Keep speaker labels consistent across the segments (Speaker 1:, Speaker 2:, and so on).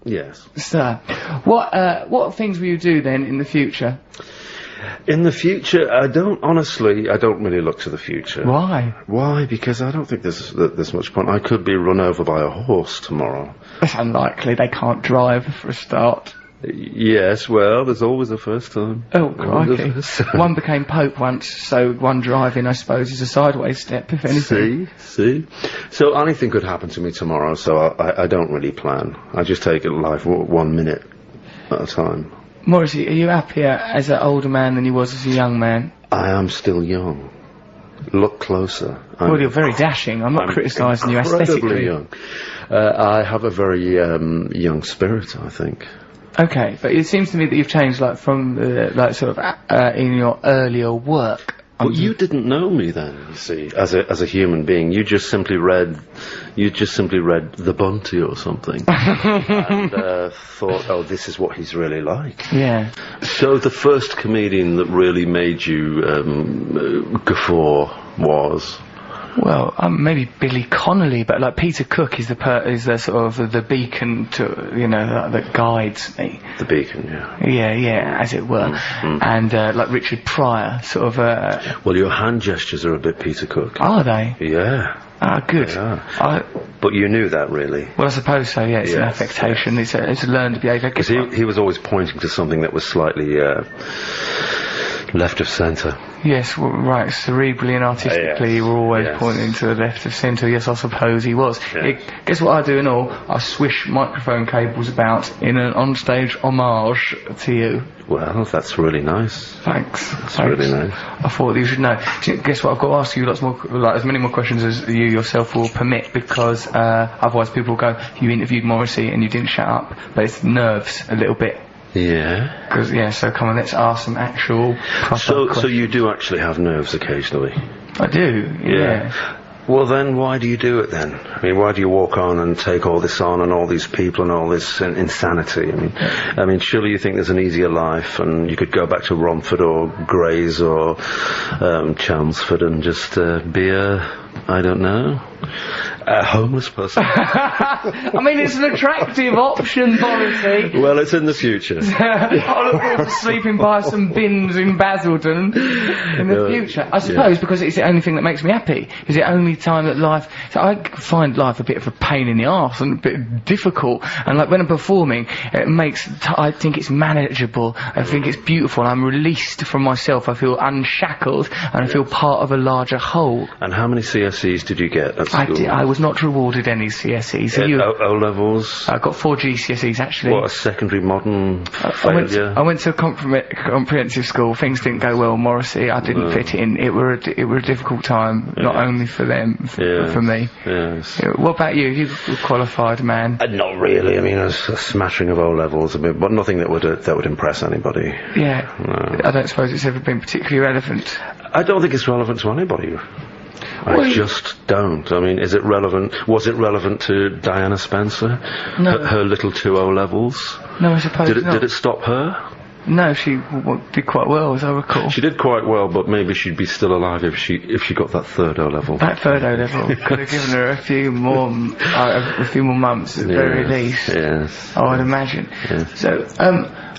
Speaker 1: Yes.
Speaker 2: Sir, what things will you do then in the future?
Speaker 1: In the future, I don't really look to the future.
Speaker 2: Why?
Speaker 1: Why? Because I don't think there's much point. I could be run over by a horse tomorrow.
Speaker 2: That's unlikely. They can't drive for a start.
Speaker 1: Yes, well, there's always a first time.
Speaker 2: Oh, crikey. One became Pope once, so one driving, I suppose, is a sideways step, if anything.
Speaker 1: See? So anything could happen to me tomorrow, so I don't really plan. I just take life 1 minute at a time.
Speaker 2: Morrissey, are you happier as an older man than you was as a young man?
Speaker 1: I am still young. Look closer.
Speaker 2: Well, you're very dashing. I'm not criticising you aesthetically.
Speaker 1: Young. I have a very young spirit, I think.
Speaker 2: Okay, but it seems to me that you've changed, like, from, in your earlier work.
Speaker 1: But you didn't know me then, you see, as a human being. You just simply read The Bunty or something, and thought, oh, this is what he's really like.
Speaker 2: Yeah.
Speaker 1: So the first comedian that really made you guffaw was?
Speaker 2: Well, maybe Billy Connolly, but like Peter Cook is the sort of the beacon to, that guides me.
Speaker 1: The beacon, yeah.
Speaker 2: Yeah, as it were.
Speaker 1: Mm-hmm.
Speaker 2: And like Richard Pryor, sort of.
Speaker 1: Well, your hand gestures are a bit Peter Cook.
Speaker 2: Are they?
Speaker 1: Yeah.
Speaker 2: Ah, good.
Speaker 1: But you knew that, really.
Speaker 2: Well, I suppose so. Yeah, it's an affectation. Yes. It's a learned behaviour.
Speaker 1: Because he was always pointing to something that was slightly left of centre.
Speaker 2: Yes, right. Cerebrally and artistically, you were always pointing to the left of centre. Yes, I suppose he was.
Speaker 1: Yes.
Speaker 2: Guess what I do and all? I swish microphone cables about in an onstage homage to you.
Speaker 1: Well, that's really nice.
Speaker 2: Thanks.
Speaker 1: That's really nice.
Speaker 2: I thought you should know. Guess what? I've got to ask you as many more questions as you yourself will permit, because otherwise people will go, you interviewed Morrissey and you didn't shut up. But it's nerves a little bit.
Speaker 1: Yeah.
Speaker 2: So come on, let's ask some actual proper questions.
Speaker 1: So you do actually have nerves occasionally?
Speaker 2: I do, yeah.
Speaker 1: Well, then why do you do it then? I mean, why do you walk on and take all this on and all these people and all this insanity? I mean, surely you think there's an easier life and you could go back to Romford or Grays or Chelmsford and just be a homeless person.
Speaker 2: I mean, it's an attractive option, Morrissey.
Speaker 1: Well, it's in the future.
Speaker 2: I look forward to sleeping by some bins in Basildon in the future. I suppose because it's the only thing that makes me happy. It's the only time that life... So I find life a bit of a pain in the arse and a bit difficult. And like when I'm performing, I think it's manageable. I think it's beautiful. I'm released from myself. I feel unshackled and I feel part of a larger whole.
Speaker 1: And how many CSEs did you get at school?
Speaker 2: I was not rewarded any CSEs.
Speaker 1: O-levels?
Speaker 2: I got 4 GCSEs actually.
Speaker 1: What, a secondary modern failure?
Speaker 2: I went to a comprehensive school. Things didn't go well, Morrissey. I didn't fit in. It were a difficult time, not only for them, for me.
Speaker 1: Yes.
Speaker 2: What about you? You were a qualified man.
Speaker 1: Not really. I mean, a smattering of O-levels, but nothing that would impress anybody.
Speaker 2: Yeah.
Speaker 1: No.
Speaker 2: I don't suppose it's ever been particularly relevant.
Speaker 1: I don't think it's relevant to anybody. I just don't. I mean, is it relevant? Was it relevant to Diana Spencer?
Speaker 2: No.
Speaker 1: Her little 2 O-levels?
Speaker 2: No, I suppose not.
Speaker 1: Did it stop her?
Speaker 2: No, she did quite well, as I recall.
Speaker 1: She did quite well, but maybe she'd be still alive if she got that 3rd O-level.
Speaker 2: That 3rd O-level could have given her a few more months at the very least.
Speaker 1: Yes.
Speaker 2: I would imagine.
Speaker 1: Yes.
Speaker 2: So,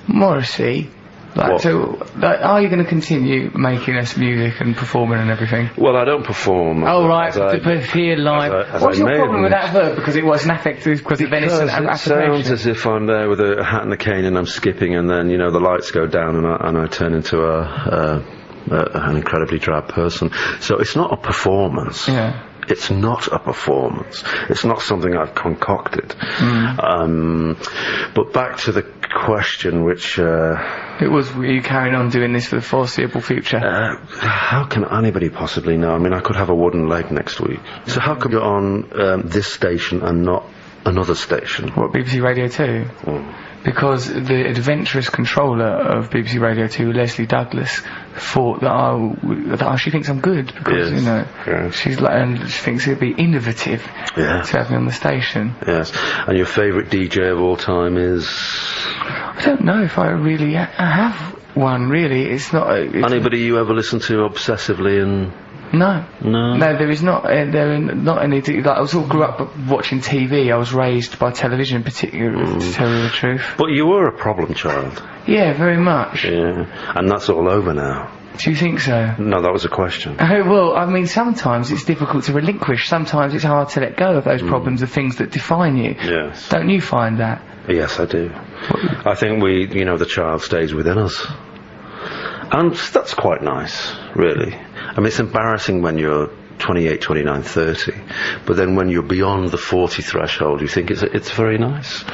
Speaker 2: Morrissey. Are you going to continue making us music and performing and everything?
Speaker 1: Well, I don't perform.
Speaker 2: Oh, right, to appear live. What's your problem with that verb? Because it was an affective, because it
Speaker 1: sounds as if I'm there with a hat and a cane and I'm skipping and then, the lights go down and I turn into an incredibly drab person. So it's not a performance.
Speaker 2: Yeah.
Speaker 1: It's not a performance. It's not something I've concocted. But back to the question, which...
Speaker 2: it was, were you carrying on doing this for the foreseeable future?
Speaker 1: How can anybody possibly know? I mean, I could have a wooden leg next week. So how come you're on this station and not another station?
Speaker 2: What, BBC Radio 2? Because the adventurous controller of BBC Radio 2, Leslie Douglas, thought that she thinks I'm good because she's and she thinks it'd be innovative to have me on the station.
Speaker 1: Yes, and your favourite DJ of all time is?
Speaker 2: I don't know if I really have one. Really, it's not.
Speaker 1: Anybody you ever listen to obsessively and?
Speaker 2: No.
Speaker 1: No.
Speaker 2: No, there is not. There are not any. Like, I was all grew up watching TV. I was raised by television, particularly, to tell you the truth.
Speaker 1: But you were a problem child.
Speaker 2: Yeah, very much.
Speaker 1: Yeah, and that's all over now.
Speaker 2: Do you think so?
Speaker 1: No, that was a question.
Speaker 2: Oh, well, I mean, sometimes it's difficult to relinquish. Sometimes it's hard to let go of those problems, the things that define you.
Speaker 1: Yes.
Speaker 2: Don't you find that?
Speaker 1: Yes, I do. I think the child stays within us. And that's quite nice, really. I mean, it's embarrassing when you're 28, 29, 30, but then when you're beyond the 40 threshold, you think it's very nice.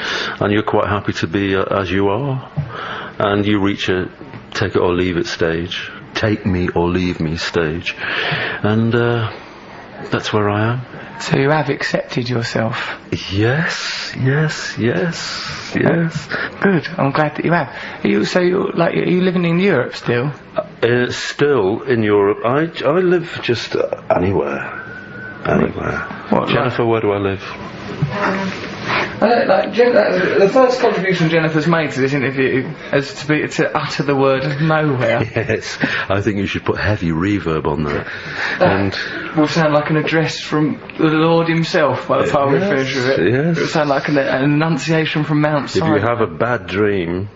Speaker 1: And you're quite happy to be as you are. And you reach a take it or leave it stage. Take me or leave me stage. And that's where I am.
Speaker 2: So you have accepted yourself?
Speaker 1: Yes.
Speaker 2: Good. I'm glad that you have. Are you living in Europe still?
Speaker 1: Still in Europe. I live just anywhere.
Speaker 2: What,
Speaker 1: Jennifer, where do I live?
Speaker 2: The first contribution Jennifer's made to this interview is to utter the word nowhere.
Speaker 1: Yes, I think you should put heavy reverb on that. And
Speaker 2: will sound like an address from the Lord himself by the time we finish with it.
Speaker 1: Yes.
Speaker 2: It will sound like an enunciation from Mount Sinai.
Speaker 1: If you have a bad dream,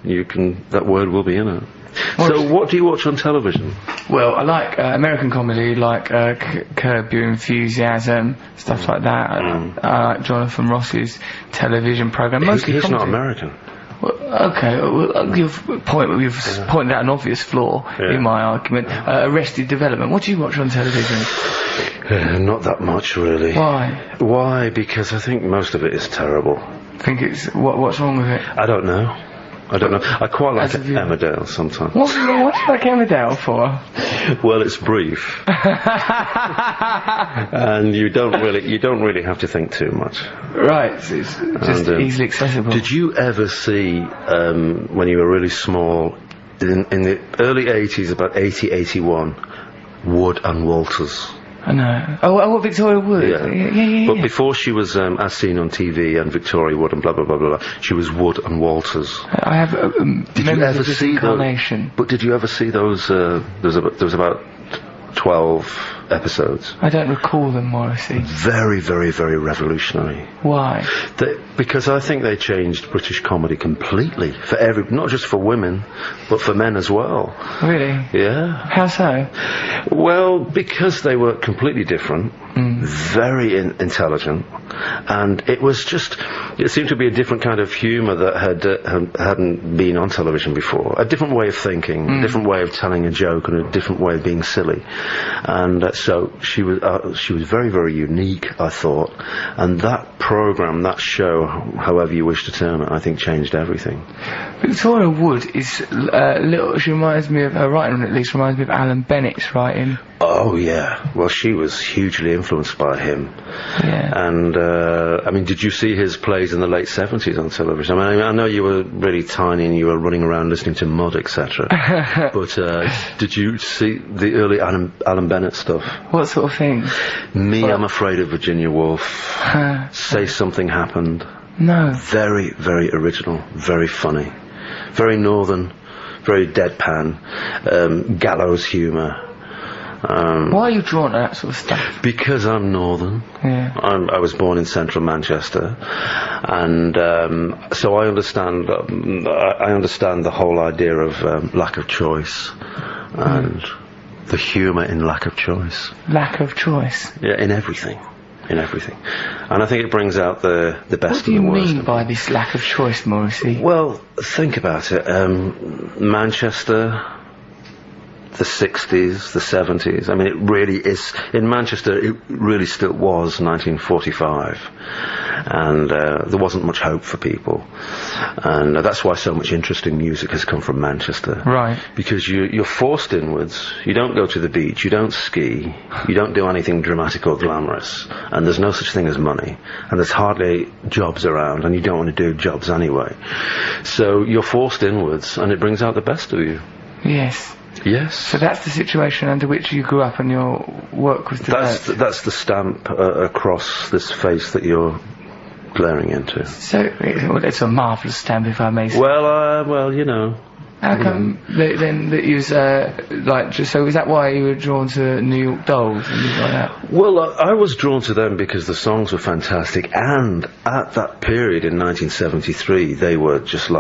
Speaker 1: that word will be in it. So what do you watch on television?
Speaker 2: Well, I like American comedy, like Curb Your Enthusiasm, stuff like that. I like Jonathan Ross's television programme. Mostly
Speaker 1: he's
Speaker 2: comedy.
Speaker 1: not American.
Speaker 2: Well, okay, you've pointed out an obvious flaw in my argument. Arrested Development. What do you watch on television?
Speaker 1: Not that much, really.
Speaker 2: Why?
Speaker 1: Why? Because I think most of it is terrible.
Speaker 2: Think it's what's wrong with it?
Speaker 1: I don't know. I quite like Emmerdale sometimes.
Speaker 2: What do you like Emmerdale for?
Speaker 1: Well, it's brief, and you don't really have to think too much.
Speaker 2: Right, it's just easily accessible.
Speaker 1: Did you ever see when you were really small, in the early 80s, about 80, 81, Wood and Walters?
Speaker 2: I know. Oh, Victoria Wood. Yeah.
Speaker 1: But before she was as seen on TV and Victoria Wood and blah blah blah blah, she was Wood and Walters.
Speaker 2: I have.
Speaker 1: Did you ever see
Speaker 2: incarnation?
Speaker 1: But did you ever see those? There was about 12 episodes.
Speaker 2: I don't recall them, Morrissey.
Speaker 1: Very, very, very revolutionary.
Speaker 2: Why?
Speaker 1: Because I think they changed British comedy completely for not just for women, but for men as well.
Speaker 2: Really?
Speaker 1: Yeah.
Speaker 2: How so?
Speaker 1: Well, because they were completely different, very intelligent, and it seemed to be a different kind of humour that hadn't been on television before. A different way of thinking, a different way of telling a joke, and a different way of being silly. And so she was very, very unique, I thought. And that programme, that show, however you wish to term it, I think changed everything.
Speaker 2: Victoria Wood is she reminds me of her writing, at least reminds me of Alan Bennett's writing.
Speaker 1: Oh yeah, well she was hugely influenced by him.
Speaker 2: Yeah.
Speaker 1: And I mean, did you see his plays in the late 70s on television? I mean, I know you were really tiny and you were running around listening to Mud, etc. But did you see the early Alan Bennett stuff?
Speaker 2: What sort of thing?
Speaker 1: I'm Afraid of Virginia Woolf. Say Something Happened.
Speaker 2: No.
Speaker 1: Very, very original, very funny, very northern, very deadpan, gallows humour.
Speaker 2: Why are you drawn to that sort of stuff?
Speaker 1: Because I'm northern.
Speaker 2: Yeah.
Speaker 1: I was born in central Manchester, and so I understand the whole idea of lack of choice and the humour in lack of choice.
Speaker 2: Lack of choice?
Speaker 1: Yeah, in everything. And I think it brings out the best and the worst.
Speaker 2: What do you mean by this lack of choice, Morrissey?
Speaker 1: Well, think about it. Manchester, the 60s, the 70s. I mean, it really is. In Manchester, it really still was 1945. And there wasn't much hope for people. And that's why so much interesting music has come from Manchester.
Speaker 2: Right.
Speaker 1: Because you're forced inwards. You don't go to the beach. You don't ski. You don't do anything dramatic or glamorous. And there's no such thing as money. And there's hardly jobs around. And you don't want to do jobs anyway. So you're forced inwards. And it brings out the best of you.
Speaker 2: Yes.
Speaker 1: Yes.
Speaker 2: So that's the situation under which you grew up and your work was developed.
Speaker 1: That's the stamp across this face that you're glaring into.
Speaker 2: So it's a marvellous stamp, if I may say.
Speaker 1: Well, you know.
Speaker 2: How come then that you was like, just so is that why you were drawn to New York Dolls and things like that?
Speaker 1: Well, I was drawn to them because the songs were fantastic, and at that period in 1973 they were just like